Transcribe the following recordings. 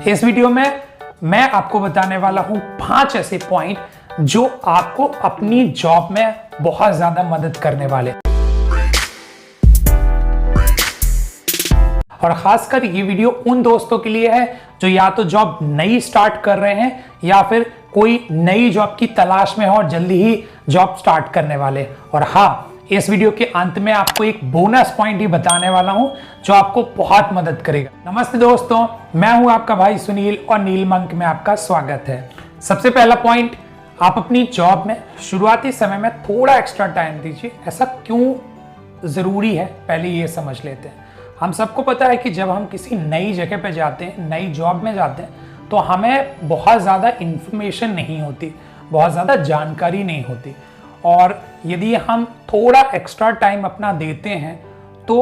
इस वीडियो में मैं आपको बताने वाला हूं 5 ऐसे पॉइंट जो आपको अपनी जॉब में बहुत ज्यादा मदद करने वाले। और खासकर ये वीडियो उन दोस्तों के लिए है जो या तो जॉब नई स्टार्ट कर रहे हैं या फिर कोई नई जॉब की तलाश में हो और जल्दी ही जॉब स्टार्ट करने वाले। और हाँ, इस वीडियो के अंत में आपको एक बोनस पॉइंट ही बताने वाला हूं जो आपको बहुत मदद करेगा। नमस्ते दोस्तों, मैं हूं आपका भाई सुनील और नीलमंक में आपका स्वागत है। सबसे पहला पॉइंट, आप अपनी जॉब में शुरुआती समय में थोड़ा एक्स्ट्रा टाइम दीजिए। ऐसा क्यों जरूरी है, पहले ये समझ लेते हैं। हम सबको पता है कि जब हम किसी नई जगह पे जाते हैं, नई जॉब में जाते हैं, तो हमें बहुत ज़्यादा इंफॉर्मेशन नहीं होती, बहुत ज़्यादा जानकारी नहीं होती। और यदि हम थोड़ा एक्स्ट्रा टाइम अपना देते हैं तो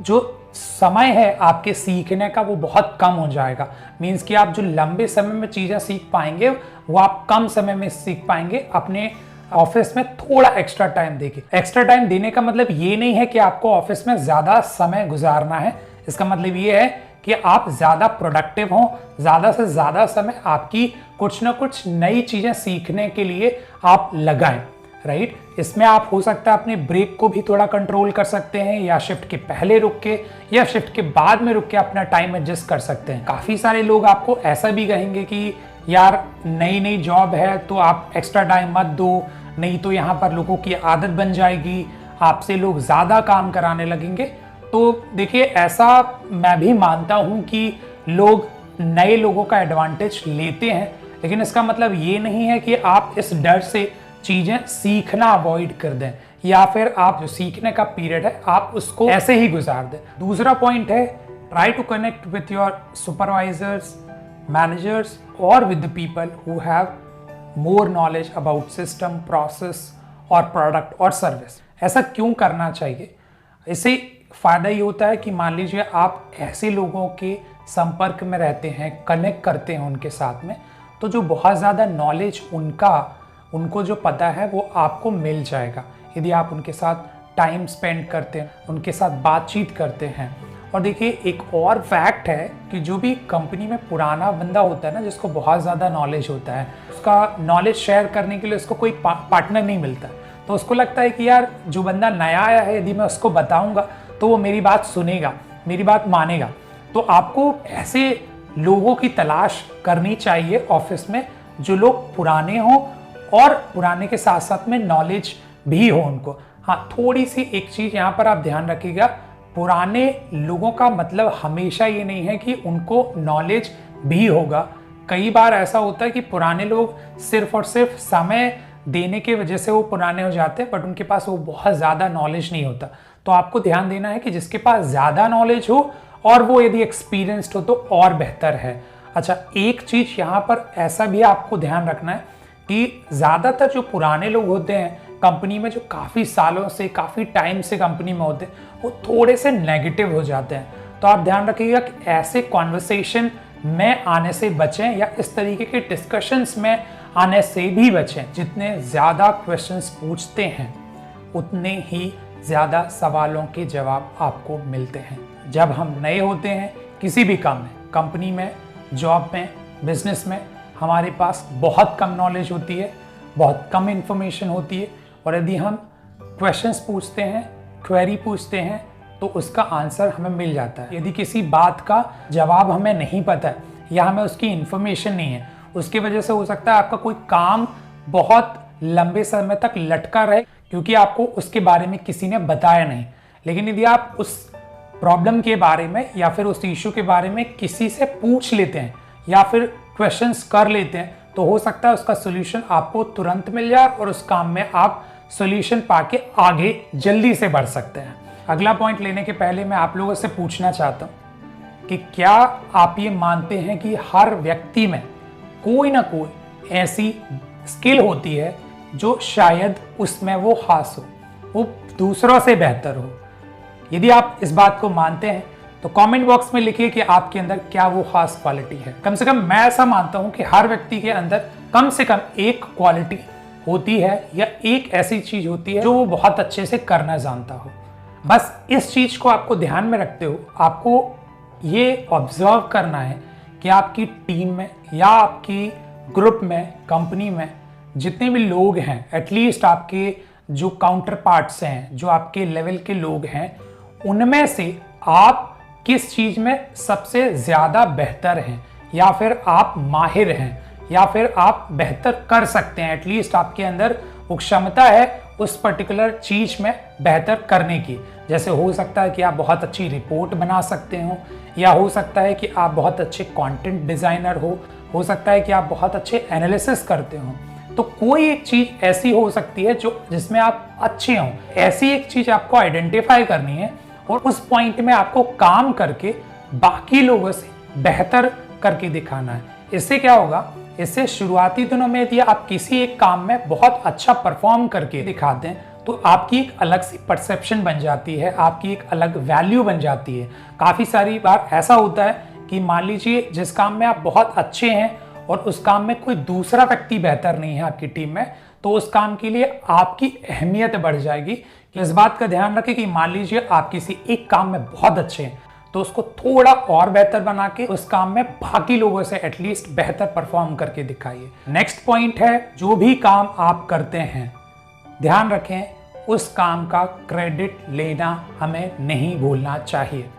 जो समय है आपके सीखने का वो बहुत कम हो जाएगा। मीन्स कि आप जो लंबे समय में चीज़ें सीख पाएंगे वो आप कम समय में सीख पाएंगे अपने ऑफिस में थोड़ा एक्स्ट्रा टाइम देके। एक्स्ट्रा टाइम देने का मतलब ये नहीं है कि आपको ऑफिस में ज़्यादा समय गुजारना है। इसका मतलब ये है कि आप ज़्यादा प्रोडक्टिव हों, ज़्यादा से ज़्यादा समय आपकी कुछ ना कुछ नई चीज़ें सीखने के लिए आप लगाएं, राइट। इसमें आप हो सकता है अपने ब्रेक को भी थोड़ा कंट्रोल कर सकते हैं, या शिफ्ट के पहले रुक के या शिफ्ट के बाद में रुक के अपना टाइम एडजस्ट कर सकते हैं। काफ़ी सारे लोग आपको ऐसा भी कहेंगे कि यार नई नई जॉब है तो आप एक्स्ट्रा टाइम मत दो, नहीं तो यहाँ पर लोगों की आदत बन जाएगी, आपसे लोग ज़्यादा काम कराने लगेंगे। तो देखिए, ऐसा मैं भी मानता हूँ कि लोग नए लोगों का एडवांटेज लेते हैं, लेकिन इसका मतलब ये नहीं है कि आप इस डर से चीज़ें सीखना अवॉइड कर दें या फिर आप जो सीखने का पीरियड है आप उसको ऐसे ही गुजार दें। दूसरा पॉइंट है, try to connect with your supervisors, managers और with the people who have more knowledge about system, process और प्रोडक्ट और सर्विस। ऐसा क्यों करना चाहिए? इससे फ़ायदा ये होता है कि मान लीजिए आप ऐसे लोगों के संपर्क में रहते हैं, कनेक्ट करते हैं उनके साथ में, तो जो बहुत ज़्यादा नॉलेज उनको जो पता है वो आपको मिल जाएगा यदि आप उनके साथ टाइम स्पेंड करते हैं, उनके साथ बातचीत करते हैं। और देखिए, एक और फैक्ट है कि जो भी कंपनी में पुराना बंदा होता है ना, जिसको बहुत ज़्यादा नॉलेज होता है, उसका नॉलेज शेयर करने के लिए उसको कोई पार्टनर नहीं मिलता। तो उसको लगता है कि यार जो बंदा नया आया है, यदि मैं उसको बताऊँगा तो वो मेरी बात सुनेगा, मेरी बात मानेगा। तो आपको ऐसे लोगों की तलाश करनी चाहिए ऑफिस में जो लोग पुराने हों और पुराने के साथ साथ में नॉलेज भी हो उनको। हाँ, थोड़ी सी एक चीज़ यहाँ पर आप ध्यान रखिएगा, पुराने लोगों का मतलब हमेशा ये नहीं है कि उनको नॉलेज भी होगा। कई बार ऐसा होता है कि पुराने लोग सिर्फ और सिर्फ समय देने की वजह से वो पुराने हो जाते हैं, बट उनके पास वो बहुत ज़्यादा नॉलेज नहीं होता। तो आपको ध्यान देना है कि जिसके पास ज़्यादा नॉलेज हो और वो यदि एक्सपीरियंस्ड हो तो और बेहतर है। अच्छा, एक चीज़ यहाँ पर ऐसा भी आपको ध्यान रखना है कि ज़्यादातर जो पुराने लोग होते हैं कंपनी में, जो काफ़ी सालों से, काफ़ी टाइम से कंपनी में होते हैं, वो थोड़े से नेगेटिव हो जाते हैं। तो आप ध्यान रखिएगा कि ऐसे कॉन्वर्सेशन में आने से बचें या इस तरीके के डिस्कशंस में आने से भी बचें। जितने ज़्यादा क्वेश्चंस पूछते हैं उतने ही ज़्यादा सवालों के जवाब आपको मिलते हैं। जब हम नए होते हैं किसी भी काम में, कंपनी में, जॉब में, बिजनेस में, हमारे पास बहुत कम नॉलेज होती है, बहुत कम इंफॉर्मेशन होती है। और यदि हम क्वेश्चंस पूछते हैं, क्वेरी पूछते हैं, तो उसका आंसर हमें मिल जाता है। यदि किसी बात का जवाब हमें नहीं पता है या हमें उसकी इंफॉर्मेशन नहीं है, उसकी वजह से हो सकता है आपका कोई काम बहुत लंबे समय तक लटका रहे क्योंकि आपको उसके बारे में किसी ने बताया नहीं। लेकिन यदि आप उस प्रॉब्लम के बारे में या फिर उस इशू के बारे में किसी से पूछ लेते हैं या फिर क्वेश्चंस कर लेते हैं, तो हो सकता है उसका सोल्यूशन आपको तुरंत मिल जाए और उस काम में आप सोल्यूशन पाके आगे जल्दी से बढ़ सकते हैं। अगला पॉइंट लेने के पहले मैं आप लोगों से पूछना चाहता हूँ कि क्या आप ये मानते हैं कि हर व्यक्ति में कोई ना कोई ऐसी स्किल होती है जो शायद उसमें वो खास हो, वो दूसरों से बेहतर हो? यदि आप इस बात को मानते हैं तो कमेंट बॉक्स में लिखिए कि आपके अंदर क्या वो खास क्वालिटी है। कम से कम मैं ऐसा मानता हूं कि हर व्यक्ति के अंदर कम से कम एक क्वालिटी होती है या एक ऐसी चीज होती है जो वो बहुत अच्छे से करना जानता हो। बस इस चीज को आपको ध्यान में रखते हो आपको ये ऑब्जर्व करना है कि आपकी टीम में या आपकी ग्रुप में, कंपनी में जितने भी लोग हैं, एटलीस्ट आपके जो काउंटर पार्ट्स हैं, जो आपके लेवल के लोग हैं, उनमें से आप किस चीज़ में सबसे ज़्यादा बेहतर हैं, या फिर आप माहिर हैं, या फिर आप बेहतर कर सकते हैं। एटलीस्ट आपके अंदर वो क्षमता है उस पर्टिकुलर चीज में बेहतर करने की। जैसे हो सकता है कि आप बहुत अच्छी रिपोर्ट बना सकते हो, या हो सकता है कि आप बहुत अच्छे कंटेंट डिजाइनर हो सकता है कि आप बहुत अच्छे एनालिसिस करते हो। तो कोई एक चीज ऐसी हो सकती है जो जिसमें आप अच्छे हो। ऐसी एक चीज आपको आइडेंटिफाई करनी है और उस पॉइंट में आपको काम करके बाकी लोगों से बेहतर करके दिखाना है। इससे क्या होगा, इससे शुरुआती दिनों में यदि आप किसी एक काम में बहुत अच्छा परफॉर्म करके दिखाते हैं तो आपकी एक अलग सी परसेप्शन बन जाती है, आपकी एक अलग वैल्यू बन जाती है। काफ़ी सारी बार ऐसा होता है कि मान लीजिए जिस काम में आप बहुत अच्छे हैं और उस काम में कोई दूसरा व्यक्ति बेहतर नहीं है आपकी टीम में, तो उस काम के लिए आपकी अहमियत बढ़ जाएगी। इस बात का ध्यान रखें कि मान लीजिए आप किसी एक काम में बहुत अच्छे हैं तो उसको थोड़ा और बेहतर बना के उस काम में बाकी लोगों से एटलीस्ट बेहतर परफॉर्म करके दिखाइए। नेक्स्ट पॉइंट है, जो भी काम आप करते हैं ध्यान रखें उस काम का क्रेडिट लेना हमें नहीं भूलना चाहिए।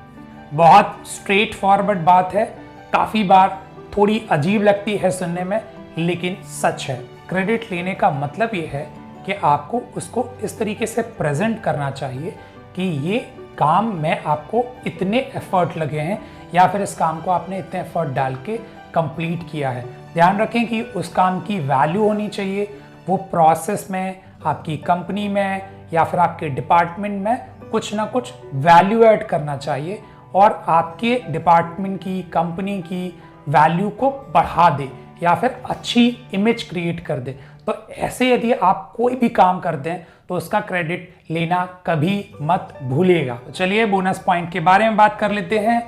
बहुत स्ट्रेट फॉरवर्ड बात है, काफ़ी बार थोड़ी अजीब लगती है सुनने में, लेकिन सच है। क्रेडिट लेने का मतलब ये है कि आपको उसको इस तरीके से प्रेजेंट करना चाहिए कि ये काम में आपको इतने एफर्ट लगे हैं, या फिर इस काम को आपने इतने एफर्ट डाल के कंप्लीट किया है। ध्यान रखें कि उस काम की वैल्यू होनी चाहिए। वो प्रोसेस में, आपकी कंपनी में या फिर आपके डिपार्टमेंट में कुछ ना कुछ वैल्यू ऐड करना चाहिए और आपके डिपार्टमेंट की, कंपनी की वैल्यू को बढ़ा दे या फिर अच्छी इमेज क्रिएट कर दे। तो ऐसे यदि आप कोई भी काम करते हैं तो उसका क्रेडिट लेना कभी मत भूलिएगा। तो चलिए बोनस पॉइंट के बारे में बात कर लेते हैं।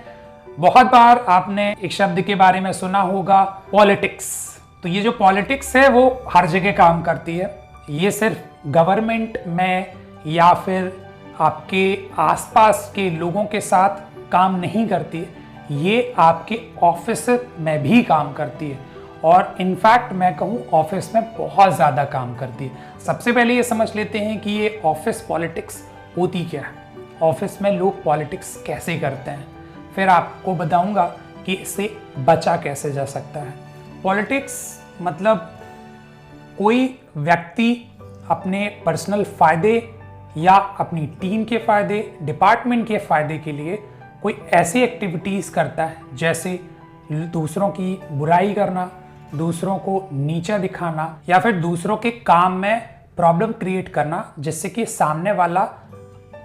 बहुत बार आपने एक शब्द के बारे में सुना होगा, पॉलिटिक्स। तो ये जो पॉलिटिक्स है वो हर जगह काम करती है। ये सिर्फ गवर्नमेंट में या फिर आपके आसपास के लोगों के साथ काम नहीं करती है, ये आपके ऑफिस में भी काम करती है और इनफैक्ट मैं कहूँ ऑफिस में बहुत ज़्यादा काम करती है। सबसे पहले ये समझ लेते हैं कि ये ऑफिस पॉलिटिक्स होती क्या है, ऑफिस में लोग पॉलिटिक्स कैसे करते हैं, फिर आपको बताऊंगा कि इससे बचा कैसे जा सकता है। पॉलिटिक्स मतलब कोई व्यक्ति अपने पर्सनल फ़ायदे या अपनी टीम के फ़ायदे, डिपार्टमेंट के फ़ायदे के लिए कोई ऐसी एक्टिविटीज़ करता है जैसे दूसरों की बुराई करना, दूसरों को नीचा दिखाना या फिर दूसरों के काम में प्रॉब्लम क्रिएट करना, जिससे कि सामने वाला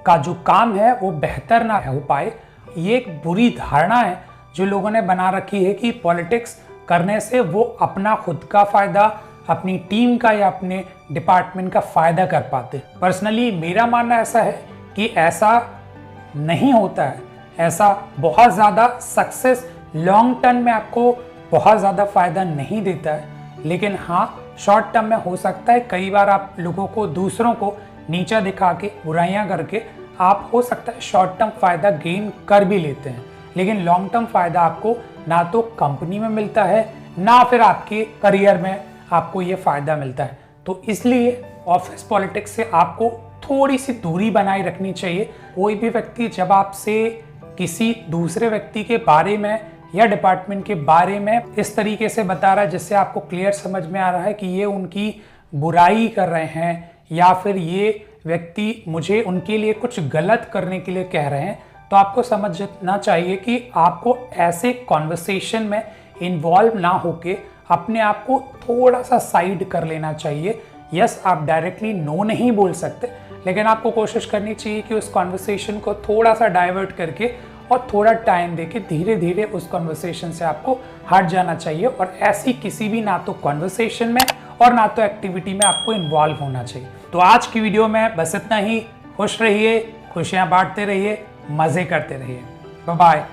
का जो काम है वो बेहतर ना हो पाए। ये एक बुरी धारणा है जो लोगों ने बना रखी है कि पॉलिटिक्स करने से वो अपना खुद का फ़ायदा, अपनी टीम का या अपने डिपार्टमेंट का फ़ायदा कर पाते। पर्सनली मेरा मानना ऐसा है कि ऐसा नहीं होता है। ऐसा बहुत ज़्यादा सक्सेस लॉन्ग टर्म में आपको बहुत ज़्यादा फ़ायदा नहीं देता है, लेकिन हाँ शॉर्ट टर्म में हो सकता है। कई बार आप लोगों को, दूसरों को नीचा दिखा के, बुराइयां करके आप हो सकता है शॉर्ट टर्म फ़ायदा गेन कर भी लेते हैं, लेकिन लॉन्ग टर्म फ़ायदा आपको ना तो कंपनी में मिलता है ना फिर आपके करियर में आपको ये फ़ायदा मिलता है। तो इसलिए ऑफिस पॉलिटिक्स से आपको थोड़ी सी दूरी बनाए रखनी चाहिए। कोई भी व्यक्ति जब आपसे किसी दूसरे व्यक्ति के बारे में या डिपार्टमेंट के बारे में इस तरीके से बता रहा है जिससे आपको क्लियर समझ में आ रहा है कि ये उनकी बुराई कर रहे हैं या फिर ये व्यक्ति मुझे उनके लिए कुछ गलत करने के लिए कह रहे हैं, तो आपको समझना चाहिए कि आपको ऐसे कॉन्वर्सेशन में इन्वॉल्व ना होके अपने आप को थोड़ा सा साइड कर लेना चाहिए। यस, आप डायरेक्टली नो नहीं बोल सकते, लेकिन आपको कोशिश करनी चाहिए कि उस कॉन्वर्सेशन को थोड़ा सा डाइवर्ट करके और थोड़ा टाइम देके धीरे धीरे उस कॉन्वर्सेशन से आपको हट जाना चाहिए और ऐसी किसी भी ना तो कॉन्वर्सेशन में और ना तो एक्टिविटी में आपको इन्वॉल्व होना चाहिए। तो आज की वीडियो में बस इतना ही। खुश रहिए, खुशियां बांटते रहिए, मज़े करते रहिए। Bye bye.